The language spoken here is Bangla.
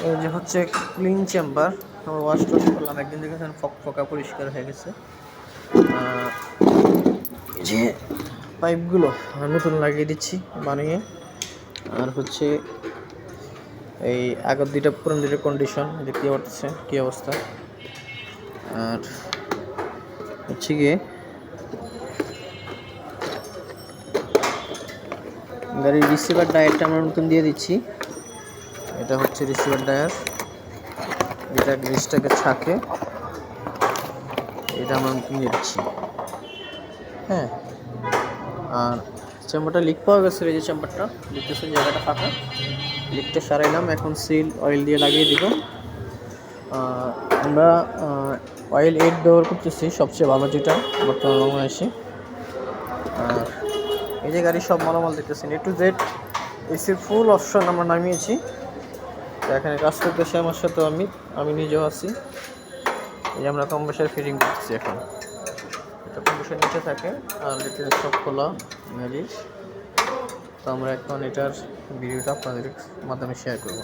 এই যে হচ্ছে ক্লিন চেম্বার। আমরা ওয়াশ টশ করলাম, একদিন দেখেছেন ফকফকা পরিষ্কার হয়ে গেছে। এই যে পাইপগুলো নতুন লাগিয়ে দিচ্ছি বানিয়ে। আর হচ্ছে এই আগের দুইটা পুরান দুইটা কন্ডিশন দেখতে পাচ্ছে কী অবস্থা। আর হচ্ছে গিয়ে গাড়ির রিসিভার ডায়ারটা আমরা নতুন দিয়ে দিচ্ছি। এটা হচ্ছে রিসিভার ডায়ার, যেটা গ্রিসটাকে ছাকে, এটা আমরা নতুন দিয়ে দিচ্ছি। হ্যাঁ, আর চেম্বারটা লিক পাওয়া গেছে। এই যে চেম্বারটা দেখতেছেন, জায়গাটা ফাঁকা, লিকটা সারাইলাম। এখন সিল অয়েল দিয়ে লাগিয়ে দিব। আমরা অয়েল 8 ব্যবহার করতেছি, সবচেয়ে ভালো যেটা বর্তমান বাংলাদেশে। আর এই যে গাড়ির সব মালামাল দেখতেছেন, A to Z এসির ফুল অপশন আমরা নামিয়েছি। তো এখানে কাজ করতেছি আমার সাথে আমি নিজেও আছি। এই যে আমরা কম্প্রেসার ফিটিং করতেছি এখন। এটা কম্প্রেসার নিচে থাকে আর এটা সব খোলা গাড়ির। তো আমরা এখন এটার ভিডিওটা আপনাদের মাধ্যমে শেয়ার করব।